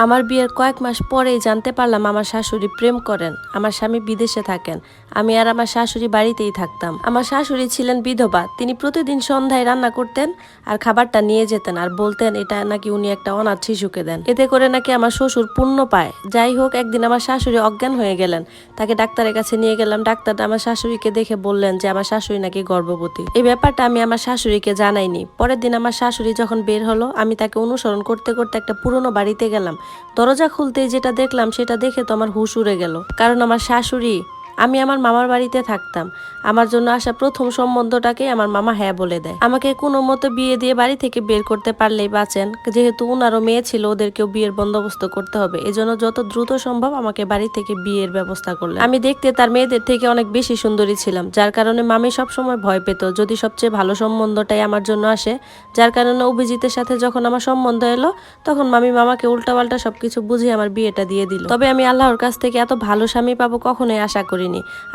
আমার বিয়ের কয়েক মাস পরেই জানতে পারলাম আমার শাশুড়ি প্রেম করেন। আমার স্বামী বিদেশে থাকেন, আমি আর আমার শাশুড়ি বাড়িতেই থাকতাম। আমার শাশুড়ি ছিলেন বিধবা, তিনি প্রতিদিন সন্ধ্যায় রান্না করতেন আর খাবারটা নিয়ে যেতেন আর বলতেন এটা নাকি উনি একটা অনাথ শিশুকে দেন, এতে করে নাকি আমার শ্বশুর পুণ্য পায়। যাই হোক, একদিন আমার শাশুড়ি অজ্ঞান হয়ে গেলেন, তাকে ডাক্তারের কাছে নিয়ে গেলাম। ডাক্তার আমার শাশুড়িকে দেখে বললেন যে আমার শাশুড়ি নাকি গর্ভবতী। এই ব্যাপারটা আমি আমার শাশুড়িকে জানাইনি। পরের দিন আমার শাশুড়ি যখন বের হলো, আমি তাকে অনুসরণ করতে করতে একটা পুরনো বাড়িতে গেলাম। দরজা খুলতেই যেটা দেখলাম সেটা দেখে তো আমার হুশ উড়ে গেল, কারণ আমার শাশুড়ি, আমি আমার মামার বাড়িতে থাকতাম, আমার জন্য আসা প্রথম সম্বন্ধটাকে আমার মামা হ্যাঁ বলে দেয়। আমাকে কোনো মতো বিয়ে দিয়ে বাড়ি থেকে বের করতে পারলেই বাঁচেন, যেহেতু উনারও মেয়ে ছিল, ওদেরকেও বিয়ের বন্দোবস্ত করতে হবে, এজন্য যত দ্রুত সম্ভব আমাকে বাড়ি থেকে বিয়ের ব্যবস্থা করলেন। আমি দেখতে তার মেয়েদের থেকে অনেক বেশি সুন্দরী ছিলাম, যার কারণে মামি সবসময় ভয় পেত যদি সবচেয়ে ভালো সম্বন্ধটাই আমার জন্য আসে। যার কারণে অভিজিতের সাথে যখন আমার সম্বন্ধ এলো, তখন মামি মামাকে উল্টাপাল্টা সবকিছু বুঝিয়ে আমার বিয়েটা দিয়ে দিল। তবে আমি আল্লাহর কাছ থেকে এত ভালো স্বামী পাবো কখনোই আশা করি।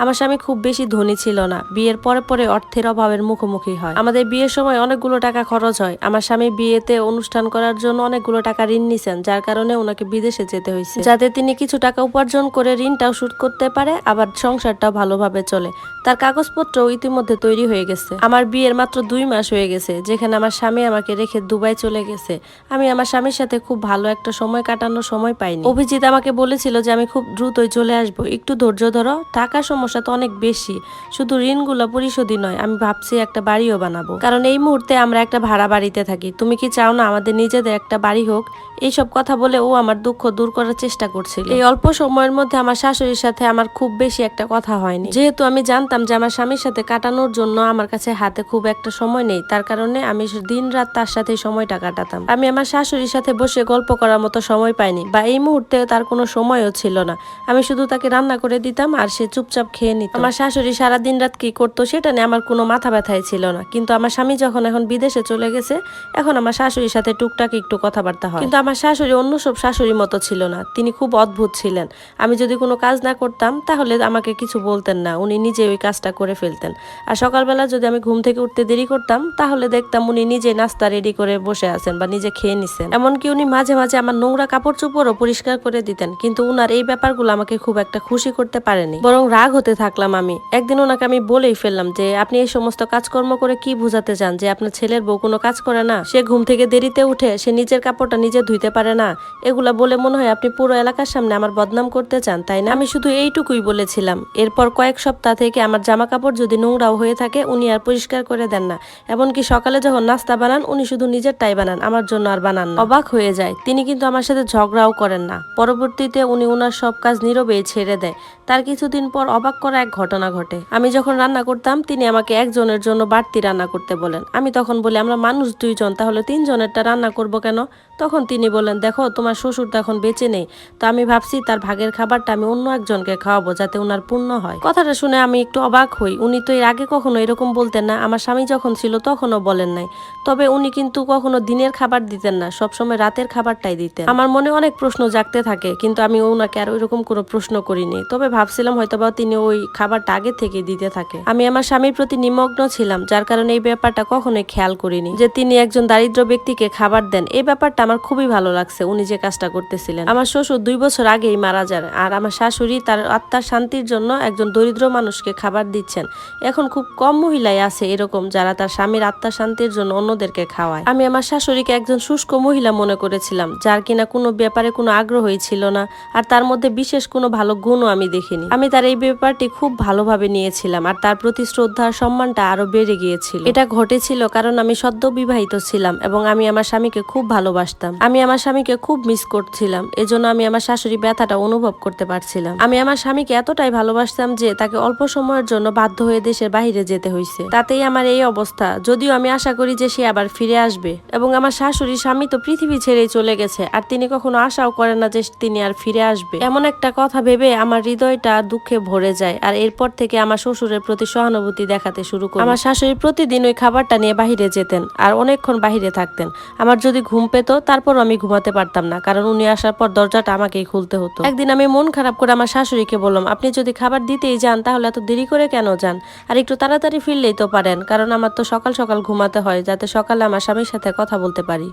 আমার স্বামী খুব বেশি ধনী ছিল না, বিয়ের পরে পরে অর্থের অভাবের মুখোমুখি হয়। আমাদের বিয়ের সময় অনেকগুলো টাকা খরচ হয়। আমার স্বামী বিয়েতে অনুষ্ঠান করার জন্য অনেকগুলো টাকা ঋণ নিছেন, যার কারণে ওনাকে বিদেশে যেতে হয়েছে, যাতে তিনি কিছু টাকা উপার্জন করে ঋণটাও শোধ করতে পারে, আবার সংসারটাও ভালোভাবে চলে। তার কাগজপত্র ইতিমধ্যে তৈরি হয়ে গেছে। আমার বিয়ের মাত্র 2 মাস হয়ে গেছে, যেখানে আমার স্বামী আমাকে রেখে দুবাই চলে গেছে। আমি আমার স্বামীর সাথে খুব ভালো একটা সময় কাটানোর সময় পাইনি। অভিজিৎ আমাকে বলেছিল যে আমি খুব দ্রুতই চলে আসবো, একটু ধৈর্য ধরো, টাকার সমস্যা তো অনেক বেশি, শুধু ঋণগুলো পরিশোধই নয়, আমি ভাবছি একটা বাড়িও বানাবো, কারণ এই মুহূর্তে আমরা একটা ভাড়া বাড়িতে থাকি। তুমি কি চাও না আমাদের নিজেদের একটা বাড়ি হোক? এইসব কথা বলে ও আমার দুঃখ দূর করার চেষ্টা করছিল। এই অল্প সময়ের মধ্যে আমার শাশুড়ির সাথে আমার খুব বেশি একটা কথা হয়নি, যেহেতু আমি জানতাম যে আমার স্বামীর সাথে কাটানোর জন্য আমার কাছে হাতে খুব একটা সময় নেই, তার কারণে আমি দিন রাত তার সাথে সময়টা কাটাতাম। আমি আমার শাশুড়ির সাথে বসে গল্প করার মতো সময় পাইনি, বা এই মুহূর্তে তার কোনো সময়ও ছিল না। আমি শুধু তাকে রান্না করে দিতাম আর সে চুপচাপ খেয়ে নিত। আমার শাশুড়ি সারা দিন রাত কি করতো সেটা নিয়ে আমার কোনো মাথা ব্যথাই ছিল না, কিন্তু আমার স্বামী যখন এখন বিদেশে চলে গেছে, এখন আমার শাশুড়ির সাথে টুকটাক একটু কথাবার্তা হয়। কিন্তু আমার শাশুড়ি অন্য সব শাশুড়ির মতো ছিল না, তিনি খুব অদ্ভুত ছিলেন। আমি যদি কোনো কাজ না করতাম তাহলে আমাকে কিছু বলতেন না, উনি নিজে ওই কাজটা করে ফেলতেন। আর সকালবেলা যদি আমি ঘুম থেকে উঠতে দেরি করতাম, তাহলে দেখতাম উনি নিজে নাস্তা রেডি করে বসে আছেন বা নিজে খেয়ে নিছেন। এমনকি উনি মাঝে মাঝে আমার নোংরা কাপড় চোপড়ও পরিষ্কার করে দিতেন, কিন্তু উনার এই ব্যাপারগুলো আমাকে খুব একটা খুশি করতে পারেনি, বরং রাগ হতে থাকলাম আমি। একদিন ওনাকে আমি বলেই ফেললাম যে আপনি এই সমস্ত কাজকর্ম করে কি বুঝাতে চান, যে আপনার ছেলের বউ কোনো কাজ করে না, সে ঘুম থেকে দেরিতে উঠে সে নিজের কাপড়টা নিজে ধুইতে পারে না, এগুলা বলে মনে হয় আপনি পুরো এলাকার সামনে আমার বদনাম করতে চান, তাই না? আমি শুধু এইটুকুই বলেছিলাম। এরপর কয়েক সপ্তাহ থেকে আমার জামা কাপড় যদি নোংরাও হয়ে থাকে, উনি আর পরিষ্কার করে দেন না। এমনকি সকালে যখন নাস্তা বানান, উনি শুধু নিজেরটাই বানান, আমার জন্য আর বানান না। অবাক হয়ে যায়, তিনি কিন্তু আমার সাথে ঝগড়াও করেন না। পরবর্তীতে উনি ওনার সব কাজ নীরবেই ছেড়ে দেয়। তার কিছুদিন পর অবাক করা এক ঘটনা ঘটে। আমি যখন রান্না করতাম, তিনি আমাকে একজনের জন্য বাড়তি রান্না করতে বলেন। আমি তখন বলি আমরা মানুষ 2 জন, তাহলে 3 জনেরটা রান্না করব কেন? তখন তিনি বলেন দেখো তোমার শ্বশুর তো এখন বেঁচে নেই, তো আমি ভাবছি তার ভাগের খাবারটা আমি অন্য একজনকে খাওয়াবো, যাতে ওনার পুণ্য হয়। কথাটা শুনে আমি একটু অবাক হই, উনি তো এর আগে কখনো এরকম বলতেন না, আমার স্বামী যখন ছিল তখনও বলেন নাই। তবে উনি কিন্তু কখনো দিনের খাবার দিতেন না, সবসময় রাতের খাবারটাই দিতেন। আমার মনে অনেক প্রশ্ন জাগতে থাকে, কিন্তু আমি ওনাকে আর ওইরকম কোনো প্রশ্ন করিনি। তবে ভাবছিলাম হয়তোবা তিনি ওই খাবারটা আগে থেকে দিতে থাকে। আমি আমার স্বামীর প্রতি নিমগ্ন ছিলাম, যার কারণে এই ব্যাপারটা কখনোই খেয়াল করিনি যে তিনি একজন দারিদ্র ব্যক্তিকে খাবার দেন। এই ব্যাপারটা আমার খুবই ভালো লাগছে উনি যে কাজটা করতেছিলেন। আমার শ্বশুর 2 বছর আগেই মারা যান, আর আমার শাশুড়ি তার আত্মার শান্তির জন্য একজন দরিদ্র মানুষকে খাবার দিচ্ছেন। এখন খুব কম মহিলাই আছে এরকম যারা তার স্বামীর আত্মার শান্তির জন্য অন্যদেরকে খাওয়ায়। আমি আমার শাশুড়িকে একজন শুষ্ক মহিলা মনে করেছিলাম, যার কিনা কোনো ব্যাপারে কোনো আগ্রহই ছিল না, আর তার মধ্যে বিশেষ কোনো ভালো গুণও আমি দেখিনি। আমি তার এই ব্যাপারটি খুব ভালোভাবে নিয়েছিলাম, আর তার প্রতি শ্রদ্ধা আর সম্মানটা আরো বেড়ে গিয়েছিল। এটা ঘটেছিল কারণ আমি সদ্য বিবাহিত ছিলাম এবং আমি আমার স্বামীকে খুব ভালোবাসতাম। আমি আমার স্বামীকে খুব মিস করছিলাম, এজন্য আমি আমার শাশুড়ি ব্যথাটা অনুভব করতে পারছিলাম। আমি আমার স্বামীকে এতটাই ভালোবাসতাম যে তাকে অল্প সময়ের জন্য বাধ্য হয়ে দেশের বাইরে যেতে হয়েছে, তাতেই আমার এই অবস্থা। যদিও আমি আশা করি যে সে আবার ফিরে আসবে, এবং আমার শাশুড়ির স্বামী তো পৃথিবী ছেড়েই চলে গেছে, আর তিনি কখনো আশাও করেন না যে তিনি আর ফিরে আসবে। এমন একটা কথা ভেবে আমার হৃদয়টা দুঃখে ভরে যায়, আর এরপর থেকে আমার শ্বশুরের প্রতি সহানুভূতি দেখাতে শুরু করি। আমার শাশুড়ি প্রতিদিন ওই খাবারটা নিয়ে বাহিরে যেতেন আর অনেকক্ষণ বাহিরে থাকতেন। আমার যদি ঘুম পেত তারপর আমি ঘুমাতে পারতাম না, কারণ উনি আসার পর দরজাটা আমাকেই খুলতে হতো। একদিন আমি মন খারাপ করে আমার শাশুড়িকে বললাম, আপনি যদি খাবার দিতেই যান তাহলে এত দেরি করে কেন যান, আর একটু তাড়াতাড়ি ফিরলেই তো পারেন, কারণ আমার তো সকাল সকাল ঘুমাতে হয়, যাতে সকালে আমার স্বামীর সাথে কথা বলতে পারি।